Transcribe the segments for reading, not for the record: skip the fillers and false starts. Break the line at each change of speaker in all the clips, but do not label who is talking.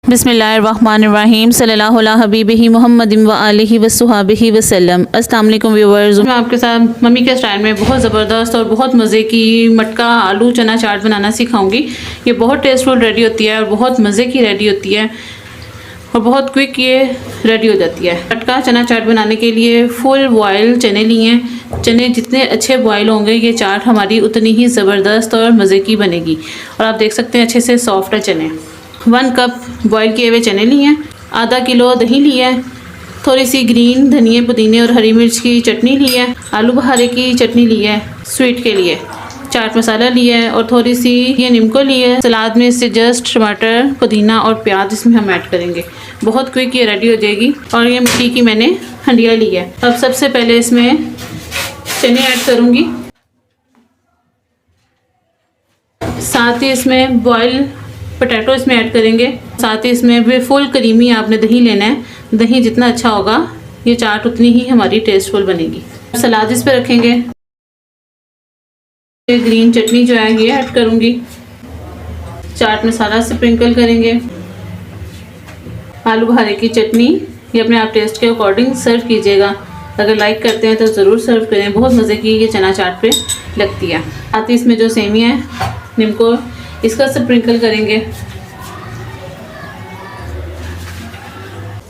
बिस्मिल्लाहिर्रहमानिर्रहीम सल्लल्लाहु अला हबीबिही मुहम्मदिन व आलिहि व सुहाबिही वसल्लम। अस्सलाम वालेकुम व्यूअर्स, मैं आपके साथ मम्मी के स्टाइल में बहुत ज़बरदस्त और बहुत मज़े की मटका आलू चना चाट बनाना सिखाऊंगी। ये बहुत टेस्टफुल रेडी होती है और बहुत मज़े की रेडी होती है और बहुत क्विक ये रेडी हो जाती है। मटका चना चाट बनाने के लिए फुल बॉयल चने लिए हैं। चने जितने अच्छे बॉयल होंगे ये चाट हमारी उतनी ही ज़बरदस्त और मज़े की बनेगी। और आप देख सकते हैं अच्छे से सॉफ्ट है चने। 1 कप बॉयल किए हुए चने लिए हैं, आधा किलो दही लिया है, थोड़ी सी ग्रीन धनिए पुदीने और हरी मिर्च की चटनी ली है, आलू बुखारे की चटनी ली है स्वीट के लिए, चाट मसाला लिया है और थोड़ी सी ये नीमको ली है। सलाद में इससे जस्ट टमाटर पुदीना और प्याज इसमें हम ऐड करेंगे। बहुत क्विक ये रेडी हो जाएगी। और ये मिट्टी की मैंने हंडिया ली है। अब सबसे पहले इसमें चने ऐड करूँगी, साथ ही इसमें बॉयल पोटैटो इसमें ऐड करेंगे। साथ ही इसमें भी फुल क्रीमी आपने दही लेना है। दही जितना अच्छा होगा ये चाट उतनी ही हमारी टेस्टफुल बनेगी। सलाद इस पे रखेंगे। ग्रीन चटनी जो है ये ऐड करूँगी। चाट मसाला स्प्रिंकल करेंगे। आलू बुखारे की चटनी ये अपने आप टेस्ट के अकॉर्डिंग सर्व कीजिएगा। अगर लाइक करते हैं तो ज़रूर सर्व करें। बहुत मज़े की ये चना चाट पे लगती है। साथ ही इसमें जो सेमिया है नीमको इसका स्प्रिंकल करेंगे।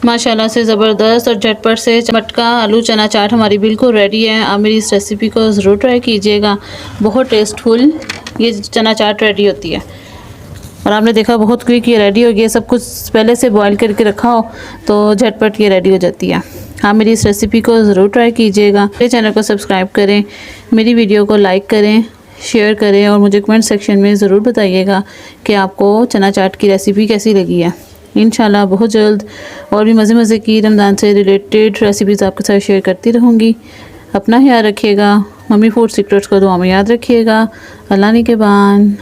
माशाल्लाह से ज़बरदस्त और झटपट से मटका आलू चना चाट हमारी बिल्कुल रेडी है। आप मेरी इस रेसिपी को ज़रूर ट्राई कीजिएगा। बहुत टेस्टफुल ये चना चाट रेडी होती है। और आपने देखा बहुत क्विक ये रेडी हो गया। सब कुछ पहले से बॉईल करके रखा हो तो झटपट ये रेडी हो जाती है। आप मेरी इस रेसिपी को ज़रूर ट्राई कीजिएगा। मेरे चैनल को सब्सक्राइब करें, मेरी वीडियो को लाइक करें, शेयर करें और मुझे कमेंट सेक्शन में ज़रूर बताइएगा कि आपको चना चाट की रेसिपी कैसी लगी है। इंशाल्लाह बहुत जल्द और भी मज़े की रमज़ान से रिलेटेड रेसिपीज़ आपके साथ शेयर करती रहूँगी। अपना ख्याल रखिएगा। मम्मी फूड सीक्रेट्स को दुआ में याद रखिएगा। अल्लाह निगहबान।